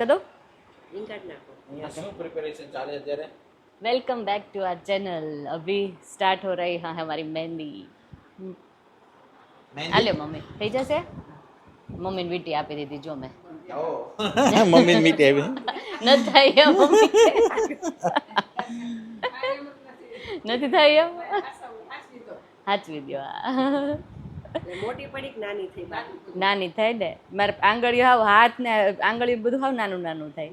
કદો ઇન્કાર્ડ નાખો. અહીંયા શું પ્રિપેરેશન ચાલે અત્યારે? Welcome back to our channel. अभी स्टार्ट हो रही है हमारी मेहंदी. आलो मम्मी થઈ જશે. મમ્મીને વીટી આપી દીધી જો મેં. મમ્મીને મીઠી આવી ન થાય એમ મમ્મી નથી થાય એમ સાચવી દો. મોટી પડી કે નાની થઈ? નાની થાય ને મારે આંગળીઓ હાવ હાથ ને આંગળીઓ બધું હાવ નાનું નાનું થાય.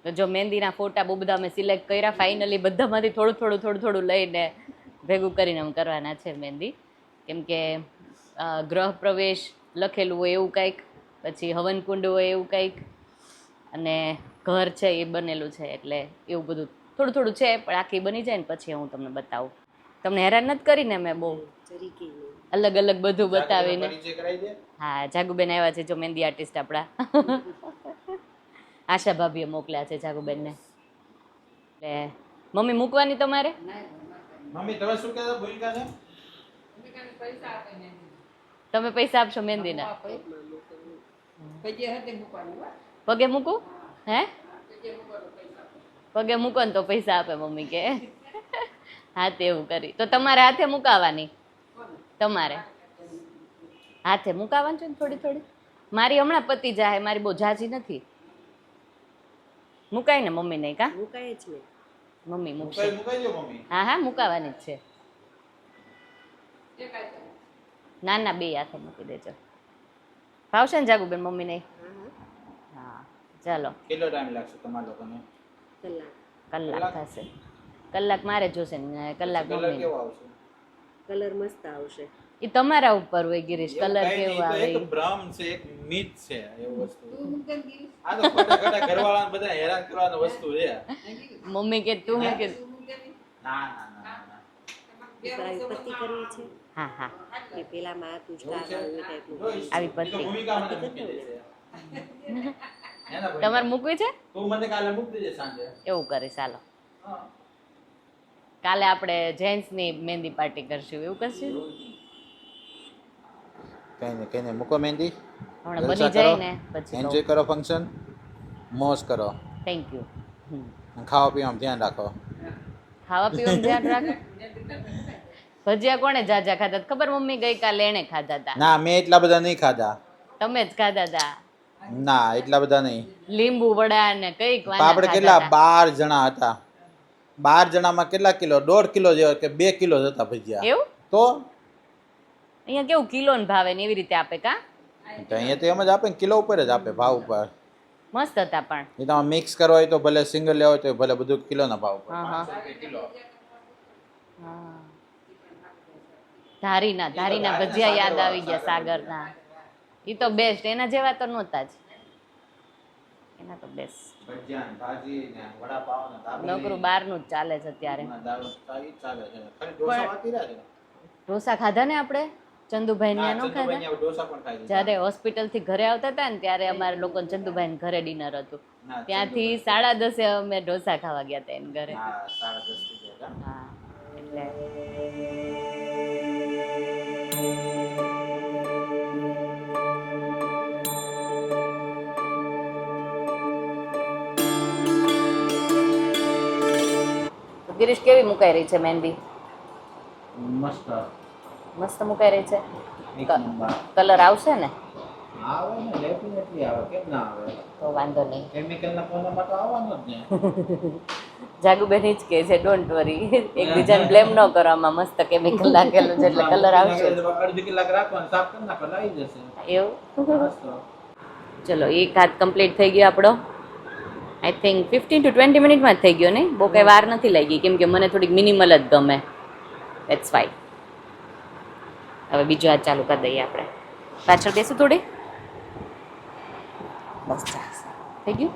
તો જો મહેંદીના ફોટા બહુ બધા અમે સિલેક્ટ કર્યા. ફાઇનલી બધામાંથી થોડું થોડું લઈને ભેગું કરીને અમે કરવાના છે મહેંદી. કેમ કે ગ્રહ પ્રવેશ લખેલું હોય એવું કંઈક, પછી હવનકુંડ હોય એવું કંઈક, અને ઘર છે એ બનેલું છે, એટલે એવું બધું થોડું છે. પણ આખી બની જાય ને પછી હું તમને બતાવું. તમને હેરાન નથી કરીને મેં બહુ અલગ અલગ બધું બતાવીને. હા, જાગુબેન આવ્યા છે જો મહેંદી આર્ટિસ્ટ આપણા. આશા ભાભીએ મોકલ્યા છે જાગુબેનને. એટલે મમ્મી મૂકવાની તમારે? મમ્મી તમે શું કહેતા ભૂલિકા ને? તમે પૈસા આપશો મહેંદીના? પગે મૂકું? હે પગે મૂકો ને તો પૈસા આપે મમ્મી કે. હાથે એવું કરી તો તમારે હાથે મુકાવાની. તમારે હાથે મુકાવાનું છે ને થોડી. મારી હમણાં પતી જાય, મારી બહુ ઝાઝી નથી. મુકાય ને મમ્મી નહીં? કા મુકાય જ ને. મમ્મી મૂકશે. મુકાઈ દો મમ્મી. હા મુકાવાની જ છે. ના બે હાથે મૂકી દેજો. ભાવશે ને જાગુબેન મમ્મી નહીં? હા ચાલો. કેટલો ટાઈમ લાગશે તમારા લોકોને? કલાક થશે. કલાક મારે જોશે ને કલાક કલર મમ્મી. કેવો આવશે? કલર મસ્ત આવશે. એ તમારા ઉપર હોય ગિરીશ, કલર કેવો આવે. એક ભ્રમ છે, એક મિથ છે એવું વસ્તુ. આ તો ખોટા ઘરવાળાને બધા હેરાન કરવાની વસ્તુ છે. મમ્મી કે તું કે ના પતિ કરવી છે. હા એ પેલામાં આ તુજકા આવે ટાઈપનું. આવી પત્તી ભૂમિકા મને મૂકી દેશે. તમારે મૂકવી છે? તું મને કાલે મૂકી દેજે સાંજે. એવું કરીશ. ચાલો હા. કાલે આપણે જેન્ટ્સની મહેંદી પાર્ટી કરશું. એવું કરશું? કઈ ને મૂકો મહેંદી. હમણાં બની જાય ને પછી એન્જોય કરો ફંક્શન, મોજ કરો. Thank you. ખાવા પીવામાં ધ્યાન રાખો. ખાવા પીવાનું ધ્યાન રાખો. ભજીયા કોણે જાજા ખાધા ખબર? મમ્મી ગઈકાલે એણે ખાધા હતા. ના મેં એટલા બધા નહીં ખાધા. તમે જ ખાધા હતા. ના એટલા બધા નહીં. લીંબુ વડા ને કઈક આપણે કેટલા 12 જણા હતા. 12 જણામાં કેટલા કિલો? 1.5 કિલો જેવા કે 2 કિલો હતા ભજીયા. એવું? તો અહીંયા કેવું કિલો ને ભાવે ને એવી રીતે આપે? કા અહીંયા તો એમ જ આપે ને, કિલો ઉપર જ આપે, ભાવ ઉપર. મસ્ત હતા. પણ એ તમે મિક્સ કરવા હોય તો ભલે સિંગલ લેવા હોય તો ભલે બધું કિલોના ભાવ ઉપર. હા. 500 રૂપિયા કિલો. હા. ધારીના ભજીયા યાદ આવી ગયા. સાગરના એ તો બેસ્ટ. એના જેવા તો નહોતા જ. એના તો બેસ્ટ. ભજીયા ને ભાજી ને વડાપાવ ને દાબેલી. નકરું બહારનું જ ચાલે છે અત્યારે. દાળ ચાલે છે. ખાલી ઢોસા બાકી રહ્યા છે. ઢોસા ખાધા ને આપણે? ચંદુભાઈ ને નો ખાધા? ચંદુભાઈ ઢોસા પણ ખાઈ જ્યારે હોસ્પિટલ થી ઘરે આવતા હતા ને ત્યારે અમારે લોકો ચંદુભાઈ ઘરે ડિનર હતું. ત્યાંથી 10:30 અમે ઢોસા ખાવા ગયા હતા એને ઘરે. હા 10:30 થી ગયા. હા એટલે ગિરીશ કેવી મુકાઈ રહી છે મહેંદી? મસ્ત મસ્ત મુકાઈ રહી છે. એક નંબર. કલર આવશે ને? આવે ને, ડેફિનેટલી આવે. કેમ ના આવે? તો વાંધો નહીં. કેમિકલ ના કોનામાં તો આવવાનો જ ને. જાગુબેન જ કે છે ડોન્ટ વરી, એકબીજાને બ્લેમ ન કરો. આમાં મસ્ત કેમિકલ લાગેલું છે એટલે કલર આવશે. અડધી કલાક રાખવાનું, સાફ કરી નાખો, આવી જશે. એવું? મસ્ત. ચલો એક હાથ કમ્પ્લીટ થઈ ગયો આપણો. આઈ થિંક 15 to 20 મિનિટમાં જ થઈ ગયો નહીં? બહુ કંઈ વાર નથી લાગી, કેમ કે મને થોડીક મિનિમલ જ ગમે. That's fine. હવે બીજો હાથ ચાલુ કરી દઈએ આપણે. પાછળ બેસું થોડી? બસ ચાલશે. થઈ ગયું?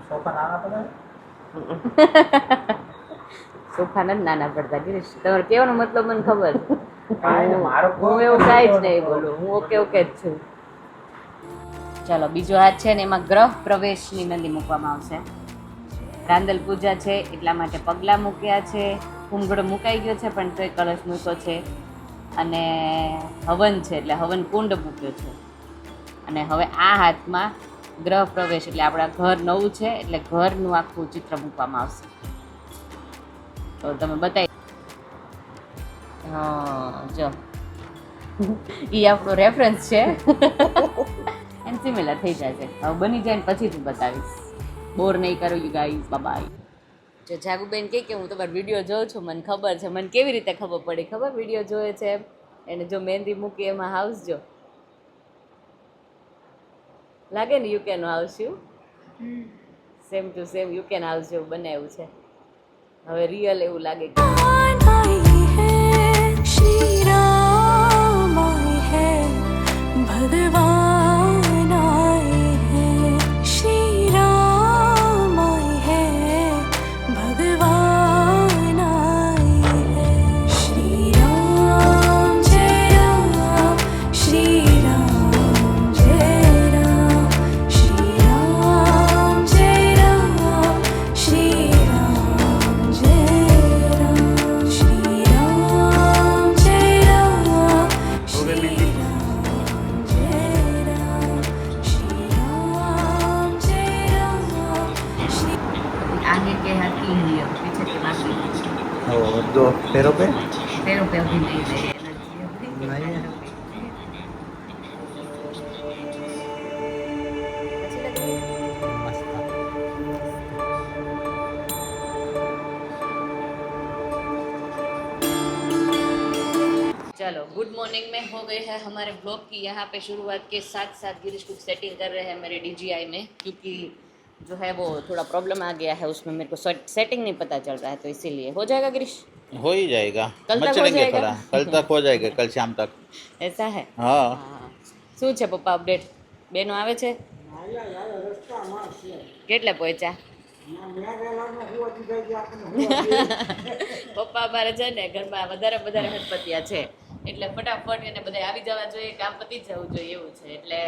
સોફા નાના પડે. સોફા નથી નાના પડતા ગિરીશ. તમારે કહેવાનો મતલબ મને ખબર. મારો હું એવું કાંઈ જ નહીં બોલું. હું ઓકે જ છું. ચાલો બીજો હાથ છે ને એમાં ગ્રહ પ્રવેશની મહેંદી મૂકવામાં આવશે. રાંદલ પૂજા છે એટલા માટે પગલાં મૂક્યા છે. ઘૂંઘળો મુકાઈ ગયો છે પણ તોય કળશ મૂક્યો છે. અને હવન છે એટલે હવન કુંડ મૂક્યો છે. અને હવે આ હાથમાં ગ્રહ પ્રવેશ એટલે આપણા ઘર નવું છે એટલે ઘરનું આખું ચિત્ર મૂકવામાં આવશે. તો તમે બતાવી. હા જો એ આપણો રેફરન્સ છે. એમ સિમિલર થઈ જશે. હવે બની જાય ને પછી હું બતાવીશ. બોર નહીં કરો યુ ગાઈઝ. બાય. જો જાગુબેન કે હું તમારો વિડીયો જોઉં છું, મને ખબર છે. મને કેવી રીતે ખબર પડી ખબર? વિડીયો જોવે છે એમ. એને જો મહેંદી મૂકી એમાં હાઉસ જો લાગે ને યુકે નો હાઉસ શું સેમ ટુ સેમ યુકે નો હાઉસ જેવું બનાવ્યું છે. હવે રિયલ એવું લાગે. श्री राम आए हैं भगवान आए हैं श्री राम आए हैं भगवान आए हैं श्री राम जय राम श्री राम जय राम श्री राम जय राम श्री राम जय राम श्री राम जय राम श्री राम जय राम श्री राम जय राम श्री आगे के हाथी है पीछे के बाकी और दो पैरों पे पैरों पे अभी नहीं रहे चलो गुड मॉर्निंग में हो गए हैं हमारे ब्लॉग की यहाँ पे शुरुआत के साथ साथ गिरीश कुछ सेटिंग कर रहे हैं मेरे DJI में क्योंकि जो है वो थोड़ा प्रॉब्लम आ गया है उसमें मेरे को सेटिंग नहीं पता चल रहा है तो इसीलिए हो जाएगा गिरीश हो ही जाएगा कल तक हो चलेंगे जाएगा? थोड़ा कल तक हो जाएगा कल शाम तक ऐसा है हाँ શું છે પપ્પા અપડેટ બેનો આવે છે કેટલે પહોંચ્યા પપ્પા અમારે છે ને ઘરમાં વધારે વધારે હટપતિયા છે એટલે ફટાફટ એને બધા આવી જવા જોઈએ કામ પતી જ જવું જોઈએ એવું છે એટલે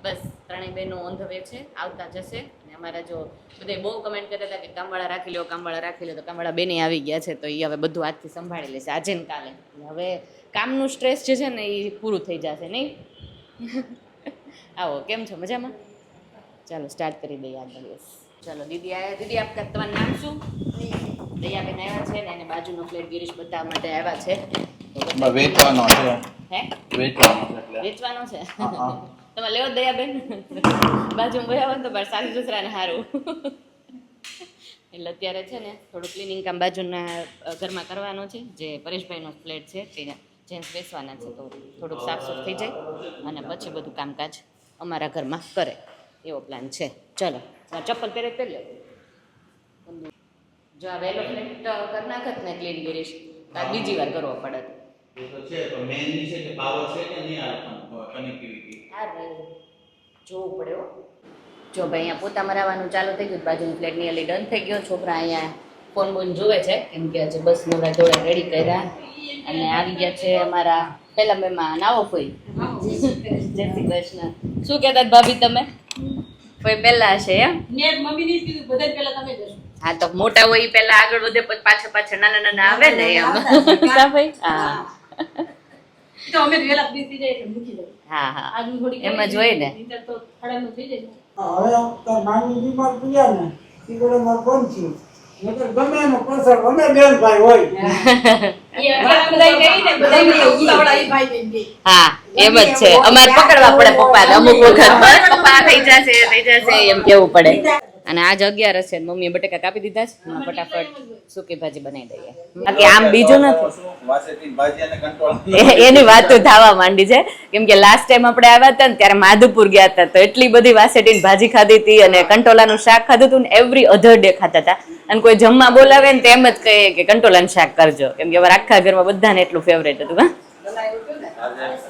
બસ ત્રણેય બહેનો ઓન ધ વે છે આવતા જશે અને અમારા જો બધા બહુ કમેન્ટ કરતા હતા કે કામવાળા રાખી લો કામવાળા રાખી લો તો કામવાળા બેને આવી ગયા છે તો એ હવે બધું આજથી સંભાળી લેશે આજે ને કાલે હવે કામનું સ્ટ્રેસ જે છે ને એ પૂરું થઈ જશે નહીં આવો કેમ છો મજામાં ચાલો સ્ટાર્ટ કરી દઈએ આજનો દિવસ ચાલો દીદી આવ્યા દીદી આપકા તમારું નામ શું દયાબેન આવ્યા છે ને એને બાજુનો ફ્લેટ ગિરીશ બતાવવા માટે આવ્યા છે વેચવાનો છે હે વેચવાનો છે એટલે વેચવાનો છે હા. તમે લેવો દયાબેન બાજુમાં ગયા હોય ને તો બાર સાસુ સસરાને સારું એટલે અત્યારે છે ને થોડું ક્લિનિંગ કામ બાજુના ઘરમાં કરવાનું છે જે પરેશભાઈનો ફ્લેટ છે ત્યાં જેન્ટ્સ બેસવાના છે તો થોડુંક સાફ સુફ થઈ જાય અને પછી બધું કામકાજ અમારા ઘરમાં કરે એવો પ્લાન છે ચલો ચપ્પલ પહેરે પહેરી લો જો આ વહેલો ફ્લેટ કરી નાખત ને ક્લીન ગિરીશ તો બીજી વાર કરવો પડે એ તો છે તો મેઇન છે કે પાવર છે કે નહીં આ કનેક્ટિવિટી જોવું પડે હો જો ભાઈ અહીંયા પોતા મરાવાનું ચાલુ થઈ ગયું બાજુની ફ્લેટ નિયરલી ડન થઈ ગયો છોકરા અહીંયા ફોન બોન જોવે છે કેમ કે આજે બસ નવરા ધોળા રેડી કર્યા અને આવી ગયા છે અમારા પહેલા મહેમાન આવો કોઈ જય શ્રી કૃષ્ણ શું કહેતા ભાભી તમે કોઈ પહેલા હશે એમ હા તો મોટા હોય ઈ પહેલા આગળ વધે પછી પાછળ પાછળ નાના નાના આવે ને એમ ભાઈ હા હા હા એમ જ હોય ને હવે તો નાની બીમાર પડ્યા ને તીકડે માં કોણ છે નકર ગમે એનો પ્રસર ગમે બેન ભાઈ હોય હા એમ જ છે અમારે પકડવા પડે પપ્પાને અમુક વખત બસ પપ્પા થઈ જશે એમ કેવું પડે અને આજ 11 છે મમ્મીએ બટેકા કાપી દીધા છે એમાં ફટાફટ સૂકી ભાજી બનાવી દઈએ બાકી આમ બીજું નથી વાસેથી ભાજી અને કંટ્રોલ એની વાતો થવા માંડી છે કેમ કે લાસ્ટ ટાઈમ આપણે આવ્યા હતા ને ત્યારે માધુપુર ગયા હતા તો એટલી બધી વાસેટીની ભાજી ખાધી હતી અને કંટોલાનું શાક ખાધું હતું ને એવરી અધર ડે ખાતા હતા અને કોઈ જમવા બોલાવે ને તેમ જ કહે કે કંટોલાનું શાક કરજો કેમ કે અમારા આખા ઘરમાં બધાને એટલું ફેવરેટ હતું હા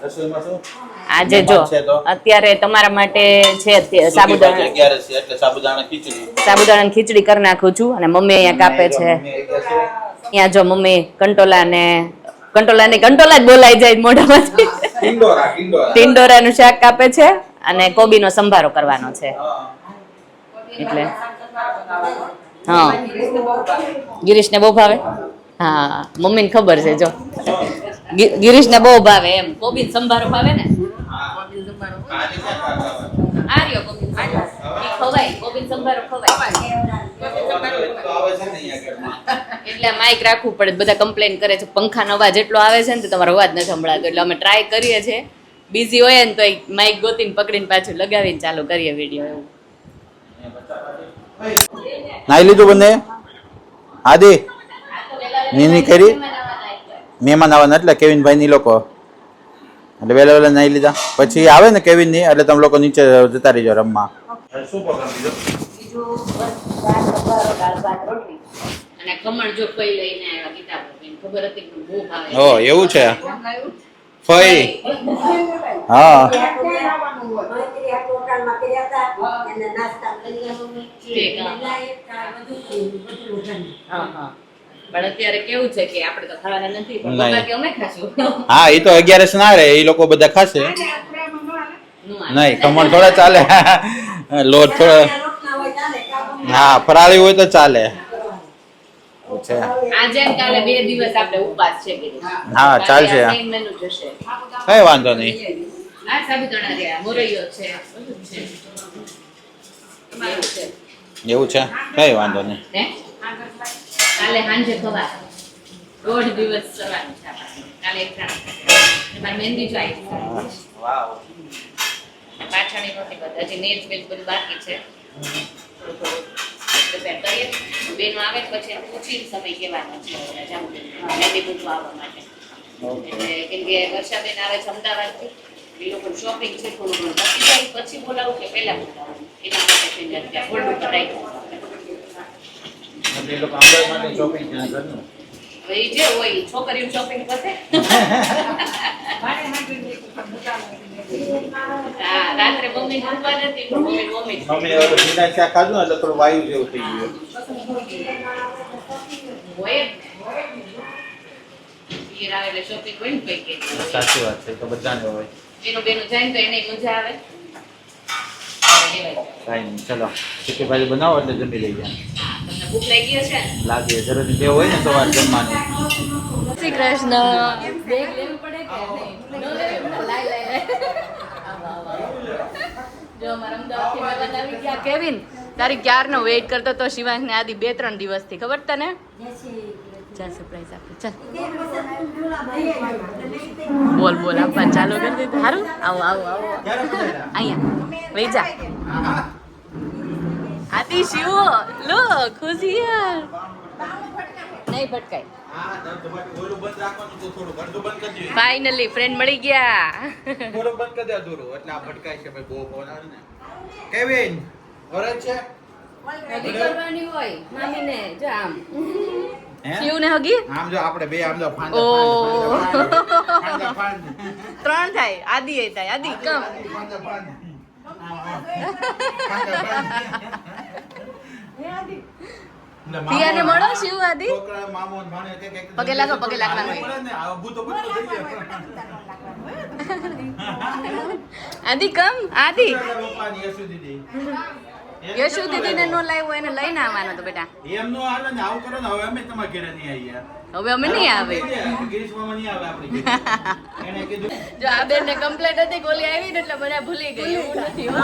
રસોઈમાં શું આજે જો અત્યારે તમારા માટે છે સાબુદાણા 11 છે એટલે સાબુદાણાની ખીચડી કરી નાખું છું અને મમ્મી અહીંયા કાપે છે અહીંયા જો મમ્મી કંટોલા જ બોલાઈ જાય મોઢામાંથી ટિંડોરાનું શાક કાપે છે અને કોબીનો સંભારો કરવાનો છે એટલે હા ગિરીશને બહુ ભાવે હા મમ્મીને ખબર છે જો ગિરીશને બહુ ભાવે એમ કોબીનો સંભારો ભાવે ને આ રહ્યો કોબીનો સંભારો ખવાય કોબીન સંભારો ખવાય એટલે માઇક રાખવું પડે બધા કમ્પ્લેન કરે છે પંખાનો અવાજ એટલો આવે છે ને તો તમારો અવાજ નથી સંભળાતો એટલે અમે ટ્રાય કરીએ છીએ બિઝી હોય ને તો માઇક ગોતીને પકડીને પાછું લગાવીને ચાલુ કરીએ વિડીયો એવું નાઈ લીધું બંને આદિ ની કરી મહેમાન આવવાના એટલે કેવિનભાઈ ની લોકો એટલે વહેલા વહેલા નાઈ લીધા પછી આવે ને કેવિન ની એટલે તમે લોકો નીચે જતા રહીજો રમવા શું પ્રોગ્રામ બીજું બસ દાળ સંભારો દાળ ભાત રોટલી અને ખમણ જો કઈ લઈને આવ્યા કિતાબ ખબર હતી કે બહુ ભાવે ઓ એવું છે ફઈ હા હા હા પણ અત્યારે કેવું છે કે આપણે તો ખાવાના નથી પણ નહીં. બાકી અમે ખાશું હા એ તો 11 ના રહે એ લોકો બધા ખાશે નું આ. નહીં ખમણ થોડા ચાલે લોટ થોડા હા ફરાળી હોય તો ચાલે છે આજે ને કાલે 2 દિવસ આપણે ઉપવાસ છે કીધું હા ચાલશે સેમ મેનુ જશે કઈ વાંધો નહીં આ સાબુદાણા રહ્યા મોરૈયો છે બધું જ છે તમારું છે એવું છે કઈ વાંધો નહીં હે કાલે સાંજે ખવા 1.5 દિવસ સવાનું છે આપણે. કાલે એક તમારી મહેંદી જો આવી છે. વાવ પાછળની નથી બધા હજી નેલ્સ બેલ્સ બધું બાકી છે થોડું થોડું prepare કરીએ બેનો આવે પછી પૂછીને સમય કહેવાનો છે મહેંદી પૂછવા આવવા માટે એટલે કેમ કે વર્ષાબેન આવે છે અમદાવાદથી એ લોકો શોપિંગ છે થોડું ઘણું બાકી જાય પછી બોલાવું કે પહેલા બોલાવું એના માટે થઈને ત્યાં હોલ્ડ ઉપર રાખ્યું એ લોકો આંબા માટે શોપિંગ ત્યાં ઘરનું હવે ઈ જે હોય ઈ છોકરીનું શોપિંગ પતે હા રાત્રે મમ્મી મૂકવા નથી મમ્મી મમ્મી હવે તો ભીના શાક ખાધું ને એટલે થોડું વાયુ જેવું થઈ ગયું હોય ઈ આવે એટલે શોપિંગ હોય ને પૈકી સાચી વાત છે તો બધાને હોય બેનું જાય ને તો એને મજા આવે કાંઈ નહીં ચલો ચીકી ભાજી બનાવો એટલે જમી લઈ જાય તમને ભૂખ લાગી હશે ને લાગે જરૂરી જે હોય ને સવાર જમવાનું શ્રી કૃષ્ણ બેગ લેવું પડે કે નહીં ન લેવું પડે લાય જો મારા અમદાવાદથી મહેમાન આવી ગયા કેવિન તારી ક્યારનો વેઇટ કરતો તો શિવાંશ ને આદિ 2-3 દિવસથી ખબર તને ચાલ સરપ્રાઈઝ આપે ચાલ બોલ બોલ આપવા ચાલુ કરી દીધું સારું આવો આવો આવો અહીંયા વહી જા આદિ શિવ લો ખુશી યાર નહીં ભટકાય ફાઇનલી ફ્રેન્ડ મળી ગયા થોડું બંધ કરી દે અધૂરું એટલે આ ભટકાય છે ભાઈ બહુ ફોન આવે ને કેવિન ઓરેન્જ છે હગી કરવાની હોય મામીને જો આમ હે શિવને હગી આમ જો આપણે બે આમ જો ફાંદ ઓ. ફાંદ 3 થાય આદિ એ થાય આદિ કમ પિયાને મળો શિવ આદિ છોકરા મામો ને ભાણે કે પગે લાગો, પગે લાગવાનું હોય. ને આવું તો બધું થઈ જાય આદિ કમ આદિ પપ્પાની યશુ દીદી યશુ દીદીને નો લાવ્યો એને લઈને આવવાનો તો બેટા એમ નો હાલે ને આવું કરો ને હવે અમે તમારા ઘરે નહીં આવી યાર હવે અમે નહીં આવે ગિરીશ મામા નહીં આવે આપણી ઘરે. એને કીધું જો આ બેન ને કમ્પ્લેટ હતી ગોલી આવી ને એટલે મને ભૂલી ગઈ એવું નથી હો.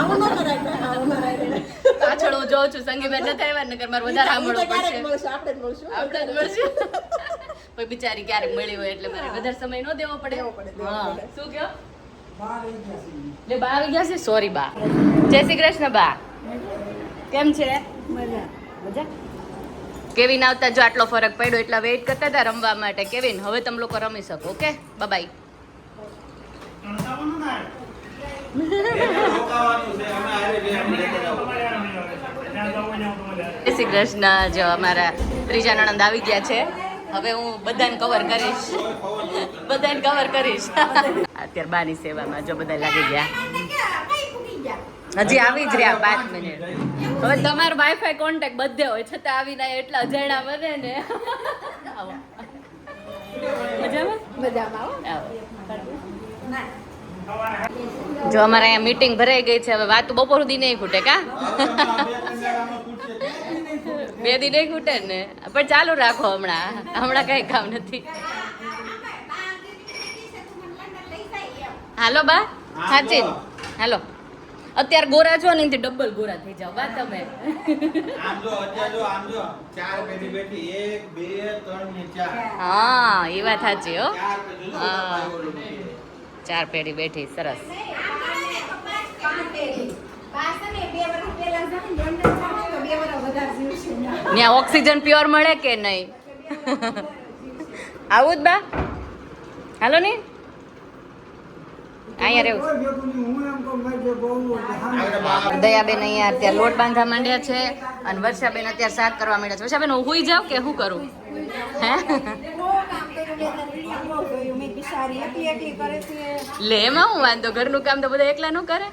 પાછળ હું જોઉં છું સંગીબેન નથી આવ્યા નકર મારે વધારે સાંભળવું પડશે આપણે જ મળશું કોઈ બિચારી ક્યારેક મળી હોય એટલે મારે વધારે સમય ન દેવો પડે હા શું કયો લે બા આવી ગયા છે સોરી બા જય શ્રી કૃષ્ણ બા કેમ છે મજા કેવિન આવતા જો આટલો ફરક પડ્યો એટલા વેઇટ કરતા હતા રમવા માટે કેવિન હવે તમે લોકો રમી શકો ઓકે બાય રોકાવાનું છે અમે હારે ગયા લેતા જાવ જય શ્રી કૃષ્ણ જો અમારા ત્રીજા નણંદ આવી ગયા છે હવે હું બધાને કવર કરીશ અત્યારે બાની સેવામાં જો બધા લાગી ગયા હજી આવી જ રહ્યા 5 મિનિટ હવે તમારો વાઈફાઈ કોન્ટેક્ટ બધે હોય છતાં આવીને એટલા અજાણ્યા વધે ને આવો મજામાં આવો જો અમારે અહીંયા મીટિંગ ભરાઈ ગઈ છે હવે વાત બપોર સુધી નહીં ખૂટે કા 2 દી નહીં ખૂટે ને પણ ચાલુ રાખો હમણાં કઈ કામ નથી હાલો બા સાચી હાલો અત્યારે ગોરા છો ને એનાથી ડબલ ગોરા થઈ જાવ બા તમે આમ જો અત્યારે જો આમ જો 4 પેઢી બેઠી 1 2 3 ને 4 હા એ વાત સાચી હો 4 પેઢી જો હા. ઓલું બેઠી. 4 પેઢી બેઠી સરસ ત્યાં ઓક્સિજન પ્યોર મળે કે નહીં આવું જ બા હાલો ને અહીંયા રહેવું કોઈ ભેગું નહીં. હું એમ કહું ભાઈ જે બહુ આગળ બા- દયાબેન અહીંયા અત્યારે લોટ બાંધવા માંડ્યા છે અને વર્ષાબેન અત્યારે શાક કરવા માંડ્યા છે વર્ષાબેન હું હુઈ જાઉં કે શું કરું હે લે એમાં હું વાંધો ઘરનું કામ તો બધા એકલા નું કરે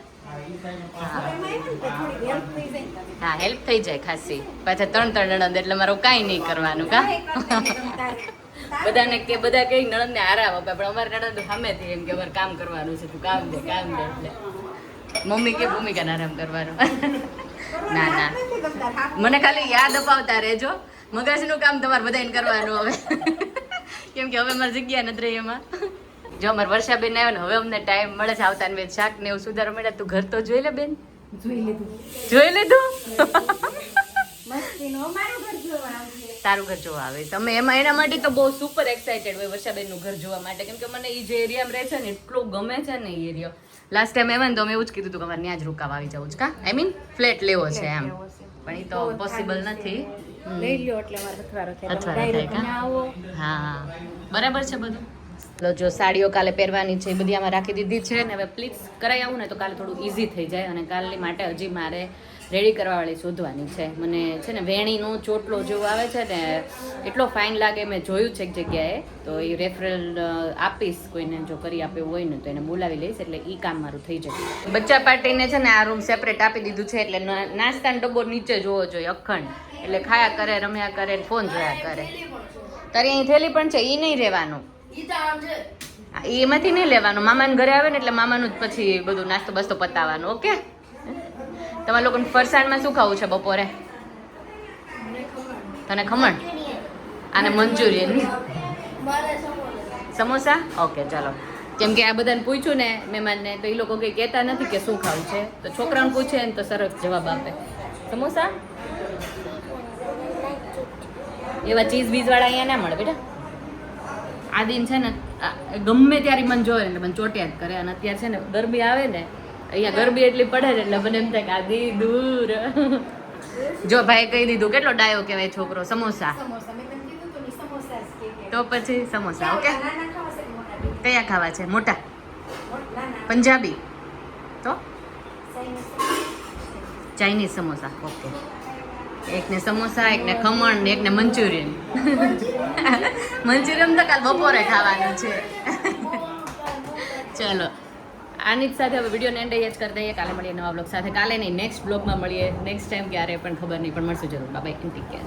હા હેલ્પ થઈ જાય ખાસી પાછા 3 નણંદ એટલે મારું કાંઈ નહીં કરવાનું કા બધાને કે બધા કઈ નણંદ ને આરામ આપે પણ અમારે નણંદ સામેથી એમ કે અમારે કામ કરવાનું છે તું કામ દે એટલે મમ્મી કે ભૂમિકા આરામ કરવાનું ના ના મને ખાલી યાદ અપાવતા રહેજો મગજનું કામ તમારે બધાને કરવાનું હવે કેમ કે હવે મારી જગ્યા નથી રહી એમાં જો અમારે વર્ષાબેન આવ્યો ને હવે અમને ટાઈમ મળે છે આવતા ને શાક ને એવું સુધારો મળ્યા તું ઘર તો જોઈ લે બેન જોઈ લીધું તારું ઘર જોવા આવે તમે એમાં એના માટે તો બહુ સુપર એક્સાઇટેડ હોય વર્ષાબેન નું ઘર જોવા માટે કેમ કે મને એ જે એરિયામાં રહે છે ને એટલો ગમે છે ને એ એરિયો લાસ્ટ ટાઈમ એમાં ને તો અમે એવું જ કીધું હતું કે અમારે ત્યાં જ રોકાવા આવી જવું છે કા આઈ મીન ફ્લેટ લેવો છે એમ પણ એ તો પોસિબલ નથી લઈ લ્યો એટલે મારે અથવારો થાય અથવા થાય કા હા બરાબર છે બધું લો જો સાડીઓ કાલે પહેરવાની છે એ બધી આમાં રાખી દીધી છે ને હવે પ્લીઝ કરાઈ આવું ને તો કાલે થોડું ઇઝી થઈ જાય અને કાલની માટે હજી મારે રેડી કરવાવાળી શોધવાની છે મને છે ને વેણીનો ચોટલો જેવો આવે છે ને એટલો ફાઇન લાગે મેં જોયું છે એક જગ્યાએ તો એ રેફરલ આપીશ કોઈને જો કરી આપ્યું હોય ને તો એને બોલાવી લઈશ એટલે એ કામ મારું થઈ જશે બચ્ચા પાર્ટીને છે ને આ રૂમ સેપરેટ આપી દીધું છે એટલે નાસ્તાનો ડબ્બો નીચે જોવો જોઈએ અખંડ એટલે ખાયા કરે રમ્યા કરે ફોન જોયા કરે તારી અહીં થેલી પણ છે એ નહીં રહેવાનું એમાંથી નહીં લેવાનું મામાને ઘરે આવે ને એટલે મામાનું જ પછી બધું નાસ્તો બસ્તો પતાવવાનું ઓકે તમારા લોકોને ફરસાણમાં શું ખાવું છે બપોરે તને ખમણ અને મંચુરિયન સમોસા ઓકે ચાલો કેમ કે આ બધાને પૂછ્યું ને મહેમાનને તો એ લોકો કંઈ કહેતા નથી કે શું ખાવું છે તો છોકરાને પૂછે ને તો સરસ જવાબ આપે સમોસા એવા ચીઝ બીજવાળા અહીંયા ના મળે બેટા આદિન છે ને ગમે ત્યારે મને જોવે એટલે મને ચોટ્યા જ કરે અને અત્યારે છે ને ગરબી આવે ને અહીંયા ગરબી એટલી પડે ને એટલે મને એમ થાય કે આદી દૂર જો ભાઈ કહી દીધું કેટલો ડાયો કહેવાય છોકરો સમોસા તો પછી સમોસા ઓકે કયા ખાવા છે મોટા પંજાબી તો ચાઇનીઝ સમોસા ઓકે એકને સમોસા એકને ખમણ ને એકને મંચુરિયન મંચુરિયન તો કાલ બપોરે ખાવાનું છે ચલો આની જ સાથે હવે વિડીયોને એન્ડ જ કરી દઈએ કાલે મળીએ નવા બ્લોગ સાથે કાલે નહીં નેક્સ્ટ બ્લોગમાં મળીએ નેક્સ્ટ ટાઈમ ક્યારે પણ ખબર નહીં પણ મળશું જરૂર બાય ટેક કેર